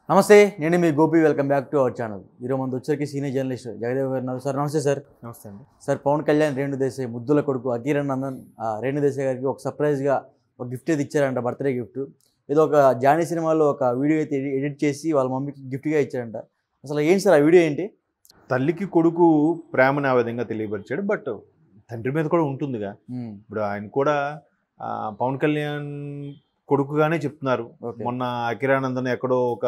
నమస్తే నేను మీ Gopi welcome back to our channel. ఈరోజు మన వచ్చరికి సీనియర్ జర్నలిస్ట్ జగదేవ్ గారు ఉన్నారు. సార్ నమస్తే సార్. నమస్తే అండి. సార్ పవన్ కళ్యాణ్ రేణు దేశాయ్ ముద్దుల కొడుకు అకిరణ్ రేణు దేశాయ్ గారికి ఒక సర్ప్రైజ్గా ఒక గిఫ్ట్ అయితే ఇచ్చారంట, బర్త్డే గిఫ్ట్. ఏదో ఒక జానీ సినిమాలో ఒక వీడియో అయితే ఎడిట్ చేసి వాళ్ళ మమ్మీకి గిఫ్ట్గా ఇచ్చారంట. అసలు ఏంటి సార్ ఆ వీడియో ఏంటి? తల్లికి కొడుకు ప్రేమను ఆ విధంగా తెలియపరిచాడు. బట్ తండ్రి మీద కూడా ఉంటుందిగా. ఇప్పుడు ఆయన కూడా పవన్ కళ్యాణ్ కొడుకుగానే చెప్తున్నారు. మొన్న అకిరానందన్ ఎక్కడో ఒక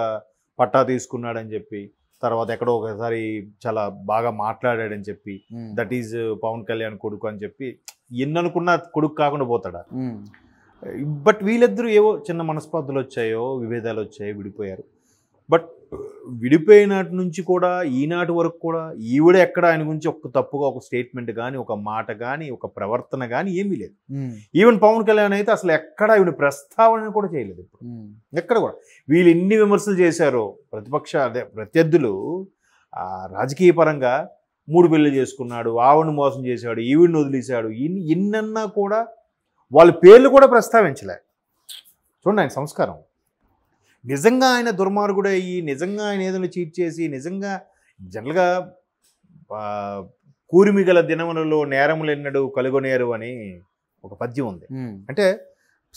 పట్టా తీసుకున్నాడని చెప్పి, తర్వాత ఎక్కడో ఒకసారి చాలా బాగా మాట్లాడాడని చెప్పి, దట్ ఈజ్ పవన్ కళ్యాణ్ కొడుకు అని చెప్పి ఎన్ననుకున్నా కొడుకు కాకుండా పోతాడా? బట్ వీళ్ళిద్దరూ ఏవో చిన్న మనస్పర్ధలు వచ్చాయో, విభేదాలు వచ్చాయో, విడిపోయారు. బట్ విడిపోయినటి నుంచి కూడా ఈనాటి వరకు కూడా ఈవిడ ఎక్కడ ఆయన గురించి ఒక తప్పుగా ఒక స్టేట్మెంట్ కానీ, ఒక మాట కానీ, ఒక ప్రవర్తన కానీ ఏమీ లేదు. ఈవెన్ పవన్ కళ్యాణ్ అయితే అసలు ఎక్కడ ఈవిడ ప్రస్తావన కూడా చేయలేదు. ఇప్పుడు ఎక్కడ కూడా వీళ్ళు ఎన్ని విమర్శలు చేశారో ప్రత్యర్థులు రాజకీయ పరంగా 3 పెళ్లి చేసుకున్నాడు, ఆవిడని మోసం చేశాడు, ఈవిడిని వదిలేశాడు, ఇన్నన్నా కూడా వాళ్ళ పేర్లు కూడా ప్రస్తావించలే. చూడండి ఆయన సంస్కారం. నిజంగా ఆయన దుర్మార్గుడు అయ్యి, నిజంగా ఆయన ఏదైనా చీట్ చేసి, నిజంగా జనరల్గా కూరిమి గల దినములలో నేరములు ఎన్నడు కలుగొనేరు అని ఒక పద్యం ఉంది. అంటే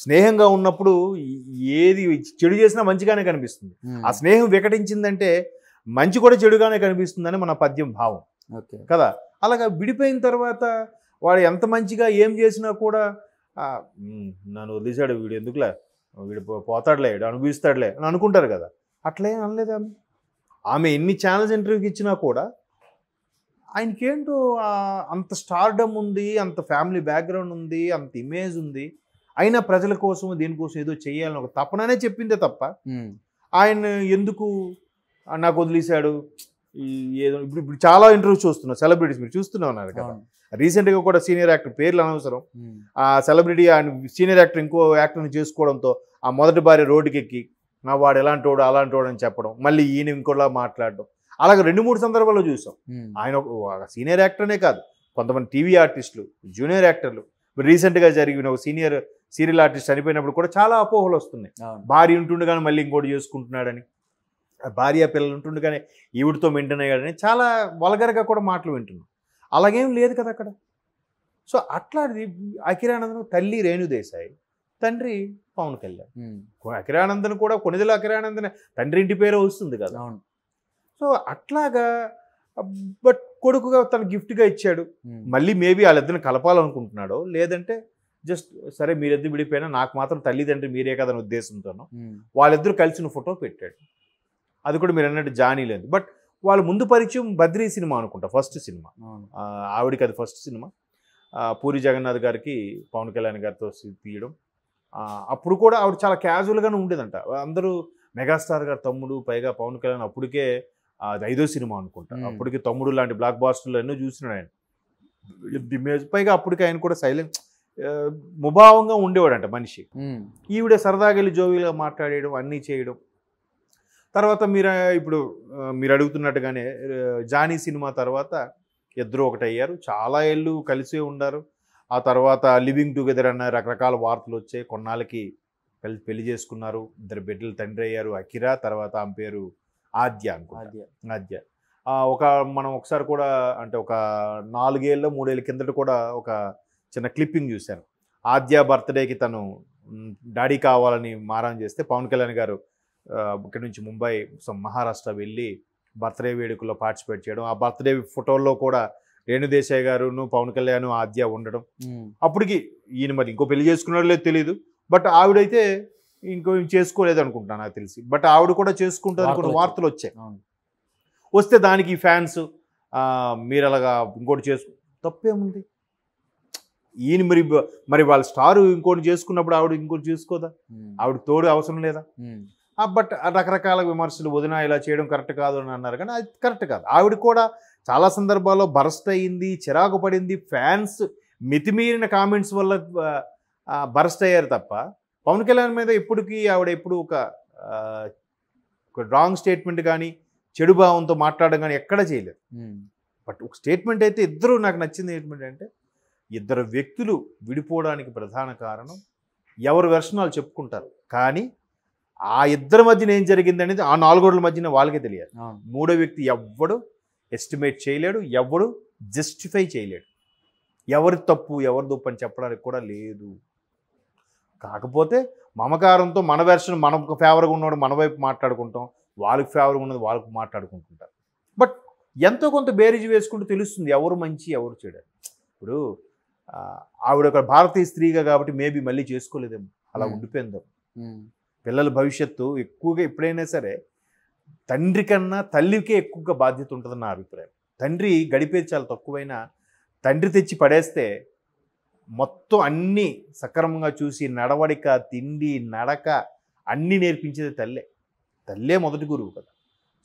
స్నేహంగా ఉన్నప్పుడు ఏది చెడు చేసినా మంచిగానే కనిపిస్తుంది. ఆ స్నేహం వికటించిందంటే మంచి కూడా చెడుగానే కనిపిస్తుందని మన పద్యం భావం కదా. అలాగా విడిపోయిన తర్వాత వాడు ఎంత మంచిగా ఏం చేసినా కూడా నన్ను వదిలేశాడు, వీడు ఎందుకులే, వీడు పోతాడులే, వీడు అనుభవిస్తాడులే అని అనుకుంటారు కదా. అట్లే అనలేదు ఆమె ఎన్ని ఛానల్స్ ఇంటర్వ్యూకి ఇచ్చినా కూడా ఆయనకేంటో అంత స్టార్డమ్ ఉంది, అంత ఫ్యామిలీ బ్యాక్గ్రౌండ్ ఉంది, అంత ఇమేజ్ ఉంది. అయినా ప్రజల కోసం దీనికోసం ఏదో చేయాలని ఒక తపననే చెప్పిందే తప్ప ఆయన ఎందుకు నాకు వదిలేశాడు ఏదో. ఇప్పుడు చాలా ఇంటర్వ్యూస్ చూస్తున్నారు సెలబ్రిటీస్, మీరు చూస్తూనే ఉన్నారు కదా. రీసెంట్గా కూడా సీనియర్ యాక్టర్ పేర్లు అనవసరం, ఆ సెలబ్రిటీ ఆయన సీనియర్ యాక్టర్ ఇంకో యాక్టర్ని చేసుకోవడంతో ఆ మొదటి భార్య రోడ్డుకి ఎక్కి వాడు ఎలాంటోడు అలాంటోడు అని చెప్పడం, మళ్ళీ ఈయన ఇంకోలా మాట్లాడడం, అలాగే 2-3 సందర్భాల్లో చూసాం. ఆయన ఒక సీనియర్ యాక్టర్నే కాదు, కొంతమంది టీవీ ఆర్టిస్టులు, జూనియర్ యాక్టర్లు. రీసెంట్గా జరిగిన ఒక సీరియల్ ఆర్టిస్ట్ చనిపోయినప్పుడు కూడా చాలా అపోహలు వస్తున్నాయి. భార్య ఉంటుండగానే మళ్ళీ ఇంకోటి చేసుకుంటున్నాడని, భార్య పిల్లలు ఉంటుండగానే ఈవిడితో మెయింటైన్ అయ్యాడని చాలా వల్గర్గా కూడా మాటలు వింటున్నాం. అలాగేం లేదు కదా అక్కడ. సో అట్లాంటిది అకిరానందన్ తల్లి రేణు దేశాయ్, తండ్రి పవన్ కళ్యాణ్. అకిరానందన్ కూడా కొనిదెల అకిరానందన్ తండ్రి ఇంటి పేరే వస్తుంది కదా. సో అట్లాగా బట్ కొడుకుగా తను గిఫ్ట్గా ఇచ్చాడు. మళ్ళీ మేబీ వాళ్ళిద్దరిని కలపాలనుకుంటున్నాడో, లేదంటే జస్ట్ సరే మీరిద్దరు విడిపోయినా నాకు మాత్రం తల్లిదండ్రి మీరే కదని ఉద్దేశంతోనో వాళ్ళిద్దరూ కలిసిన ఫోటో పెట్టాడు. అది కూడా మీరు అన్నట్టు జానీ లేదు. బట్ వాళ్ళ ముందు పరిచయం బద్రీ సినిమా అనుకుంటా, ఫస్ట్ సినిమా ఆవిడికి, అది ఫస్ట్ సినిమా. పూరి జగన్నాథ్ గారికి పవన్ కళ్యాణ్ గారితో తీయడం. అప్పుడు కూడా ఆవిడ చాలా క్యాజువల్గానే ఉండేదంట. అందరూ మెగాస్టార్ గారు తమ్ముడు, పైగా పవన్ కళ్యాణ్ అప్పటికే అది 5వ సినిమా అనుకుంటా. అప్పటికి తమ్ముడు లాంటి బ్లాక్ బాస్టర్లు ఎన్నో చూసినాడు ఆయన. ఇమేజ్ పైగా అప్పటికి ఆయన కూడా సైలెంట్ ముభావంగా ఉండేవాడంట మనిషి. ఈవిడ సరదాగా వెళ్ళి జోవిగా మాట్లాడేయడం, అన్నీ చేయడం. తర్వాత మీరు అడుగుతున్నట్టుగానే జానీ సినిమా తర్వాత ఇద్దరు ఒకటయ్యారు, చాలా ఏళ్ళు కలిసే ఉన్నారు. ఆ తర్వాత లివింగ్ టుగెదర్ అన్న రకరకాల వార్తలు వచ్చాయి. కొన్నాళ్ళకి పెళ్లి చేసుకున్నారు, 2 బిడ్డలు తండ్రి అయ్యారు. అకిరా, తర్వాత ఆమె పేరు ఆద్య అనుకుంటా. ఆద్య మనం ఒకసారి కూడా అంటే ఒక 4 ఏళ్ళ 3 ఏళ్ళ కిందట కూడా ఒక చిన్న క్లిప్పింగ్ చూశాను. ఆద్య బర్త్డేకి తను డాడీ కావాలని మారం చేస్తే పవన్ కళ్యాణ్ గారు ఇక్కడి నుంచి ముంబై మహారాష్ట్ర వెళ్ళి బర్త్డే వేడుకల్లో పార్టిసిపేట్ చేయడం. ఆ బర్త్డే ఫోటోల్లో కూడా రేణు దేశాయ్ గారును పవన్ కళ్యాణ్ ఆద్య ఉండడం. అప్పటికి ఈయన మరి ఇంకో పెళ్లి చేసుకున్నాడో లేదో తెలియదు. బట్ ఆవిడైతే ఇంకో చేసుకోలేదు అనుకుంటున్నాను నాకు తెలిసి. బట్ ఆవిడ కూడా చేసుకుంటుంది కొన్ని వార్తలు వచ్చాయి. వస్తే దానికి ఫ్యాన్స్ మీరు అలాగా ఇంకోటి తప్పేముంది? ఈయన మరి వాళ్ళ స్టారు ఇంకోటి చేసుకున్నప్పుడు ఆవిడ ఇంకోటి చేసుకోదా? ఆవిడ తోడు అవసరం లేదా? బట్ రకరకాల విమర్శలు, వదిన ఇలా చేయడం కరెక్ట్ కాదు అని అన్నారు. కానీ అది కరెక్ట్ కాదు. ఆవిడ కూడా చాలా సందర్భాల్లో బరస్ట్ అయ్యింది, చిరాకు పడింది. ఫ్యాన్స్ మితిమీరిన కామెంట్స్ వల్ల బరస్ట్ అయ్యారు తప్ప పవన్ కళ్యాణ్ మీద ఆవిడ ఎప్పుడు ఒక రాంగ్ స్టేట్మెంట్ కానీ, చెడు భావంతో మాట్లాడడం కానీ ఎక్కడా చేయలేదు. బట్ ఒక స్టేట్మెంట్ అయితే ఇద్దరు, నాకు నచ్చింది ఏంటంటే ఇద్దరు వ్యక్తులు విడిపోవడానికి ప్రధాన కారణం ఎవరు వెర్షన్ వాళ్ళు చెప్పుకుంటారు, కానీ ఆ ఇద్దరి మధ్యన ఏం జరిగింది అనేది ఆ 4 గోడల మధ్యన వాళ్ళకే తెలియాలి. మూడో వ్యక్తి ఎవ్వడు ఎస్టిమేట్ చేయలేడు, ఎవడు జస్టిఫై చేయలేడు. ఎవరి తప్పు ఎవరి తప్పు అని చెప్పడానికి కూడా లేదు. కాకపోతే మమకారంతో మన వెర్షన్ మనకు ఫేవర్గా ఉన్నవాడు మన వైపు మాట్లాడుకుంటాం, వాళ్ళకి ఫేవర్గా ఉన్నది వాళ్ళకు మాట్లాడుకుంటుంటారు. బట్ ఎంతో కొంత బేరీజు వేసుకుంటూ తెలుస్తుంది ఎవరు మంచి ఎవరు చెడు. ఇప్పుడు ఆవిడ ఒక భారతీయ స్త్రీగా కాబట్టి మేబీ మళ్ళీ చేసుకోలేదేమో, అలా ఉండిపోయిందో. పిల్లల భవిష్యత్తు ఎక్కువగా ఎప్పుడైనా సరే తండ్రి కన్నా తల్లికే ఎక్కువగా బాధ్యత ఉంటుందని నా అభిప్రాయం. తండ్రి గడిపేది చాలా తక్కువైనా తండ్రి తెచ్చి పడేస్తే మొత్తం అన్నీ సక్రమంగా చూసి నడవడిక, తిండి, నడక అన్నీ నేర్పించేది తల్లే మొదటి గురువు కదా.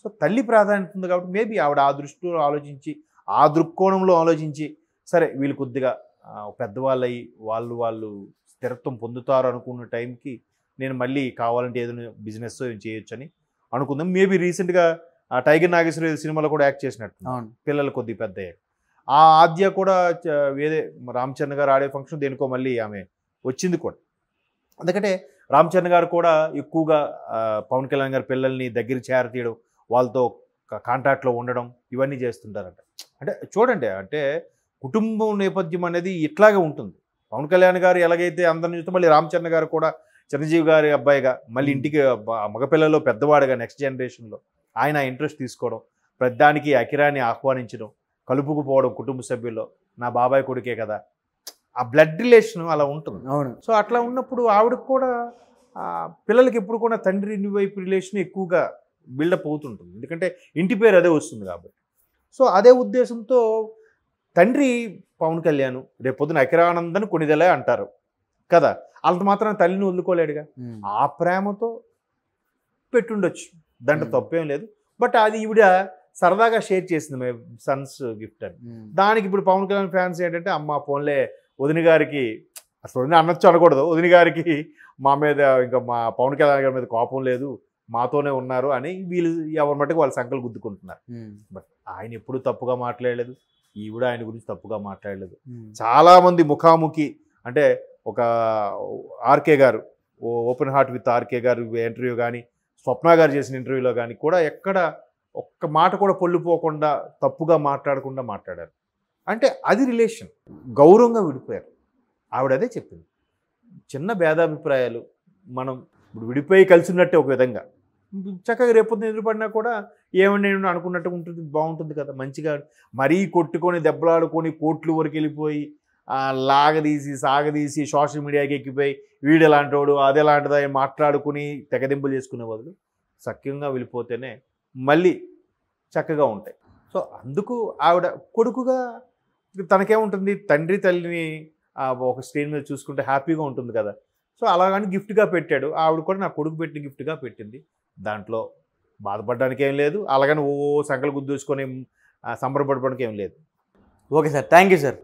సో తల్లి ప్రాధాన్యత ఉంది కాబట్టి మేబీ ఆవిడ ఆ దృష్టిలో ఆలోచించి ఆ దృక్కోణంలో ఆలోచించి సరే వీళ్ళు కొద్దిగా పెద్దవాళ్ళు అయ్యి వాళ్ళు స్థిరత్వం పొందుతారు అనుకున్న టైంకి నేను మళ్ళీ కావాలంటే ఏదైనా బిజినెస్ చేయొచ్చు అని అనుకుందాం. మేబీ రీసెంట్గా టైగర్ నాగేశ్వర సినిమాలో కూడా యాక్ట్ చేసినట్టు పిల్లలు కొద్దిగా పెద్ద అయ్యారు. ఆ ఆద్య కూడా వేరే రామ్ చరణ్ గారు ఆడే ఫంక్షన్ దేనికో మళ్ళీ ఆమె వచ్చింది కూడా. ఎందుకంటే రామ్ చరణ్ గారు కూడా ఎక్కువగా పవన్ కళ్యాణ్ గారి పిల్లల్ని దగ్గర చేరతీయడం, వాళ్ళతో కాంటాక్ట్లో ఉండడం ఇవన్నీ చేస్తుంటారంట. అంటే చూడండి, అంటే కుటుంబం నేపథ్యం అనేది ఇట్లాగే ఉంటుంది. పవన్ కళ్యాణ్ గారు ఎలాగైతే అందరిని చూస్తే మళ్ళీ రామ్ చరణ్ గారు కూడా చిరంజీవి గారి అబ్బాయిగా మళ్ళీ ఇంటికి మగపిల్లలో పెద్దవాడుగా నెక్స్ట్ జనరేషన్లో ఆయన ఇంట్రెస్ట్ తీసుకోవడం, ప్రతిదానికి అకిరాని ఆహ్వానించడం, కలుపుకుపోవడం కుటుంబ సభ్యుల్లో, నా బాబాయ్ కొడుకే కదా, ఆ బ్లడ్ రిలేషన్ అలా ఉంటుంది. అవును. సో అట్లా ఉన్నప్పుడు ఆవిడకు కూడా పిల్లలకి ఎప్పుడు కూడా తండ్రి వైపు రిలేషన్ ఎక్కువగా బిల్డప్ అవుతుంటుంది. ఎందుకంటే ఇంటి పేరు అదే వస్తుంది కాబట్టి. సో అదే ఉద్దేశంతో తండ్రి పవన్ కళ్యాణ్ రేపొద్దున అకిరానందని కొనిదెలే అంటారు కదా, అంత మాత్రం తల్లిని వదులుకోలేడుగా. ఆ ప్రేమతో పెట్టుండొచ్చు, దాంట్లో తప్పేం లేదు. బట్ అది ఈవిడ సరదాగా షేర్ చేసింది మై సన్స్ గిఫ్ట్ అని. దానికి ఇప్పుడు పవన్ కళ్యాణ్ ఫ్యాన్స్ ఏంటంటే అమ్మ ఫోన్లే వదిన గారికి, అసలు వదిన అనొచ్చు అనకూడదు, వదిన గారికి మా మీద ఇంకా మా పవన్ కళ్యాణ్ గారి మీద కోపం లేదు, మాతోనే ఉన్నారు అని వీళ్ళు ఎవరి మట్టుకు వాళ్ళ సంకలు గుద్దుకుంటున్నారు. బట్ ఆయన ఎప్పుడు తప్పుగా మాట్లాడలేదు, ఈవిడ ఆయన గురించి తప్పుగా మాట్లాడలేదు. చాలామంది ముఖాముఖి అంటే ఒక ఆర్కే గారు ఓపెన్ హార్ట్ విత్ ఆర్కే గారు ఇంటర్వ్యూ కానీ, స్వప్న గారు చేసిన ఇంటర్వ్యూలో కానీ కూడా ఎక్కడ ఒక్క మాట కూడా పొల్లిపోకుండా తప్పుగా మాట్లాడకుండా మాట్లాడారు. అంటే అది రిలేషన్, గౌరవంగా విడిపోయారు. ఆవిడ అదే చెప్పింది, చిన్న భేదాభిప్రాయాలు మనం ఇప్పుడు విడిపోయి కలిసి ఉన్నట్టే ఒక విధంగా చక్కగా రేపొద్దున ఎదురుపడినా కూడా ఏమండి నేను అనుకున్నట్టు ఉంటుంది, బాగుంటుంది కదా మంచిగా. మరీ కొట్టుకొని దెబ్బలాడుకొని కోట్లు వరకు వెళ్ళిపోయి లాగదీసి సాగదీసి సోషల్ మీడియాకి ఎక్కిపోయి వీడు ఎలాంటి అది ఎలాంటిదా మాట్లాడుకుని తెగదింపులు చేసుకునే బదులు సఖ్యంగా వెళ్ళిపోతేనే మళ్ళీ చక్కగా ఉంటాయి. సో అందుకు ఆవిడ కొడుకుగా తనకేముంటుంది, తండ్రి తల్లిని ఒక స్క్రీన్ మీద చూసుకుంటే హ్యాపీగా ఉంటుంది కదా. సో అలాగని గిఫ్ట్గా పెట్టాడు, ఆవిడ కూడా నా కొడుకు పెట్టిన గిఫ్ట్గా పెట్టింది. దాంట్లో బాధపడడానికి ఏం లేదు, అలాగని సంకలు గుద్దేసుకొని సంబరపడడానికి ఏం లేదు. Okay sir, thank you sir.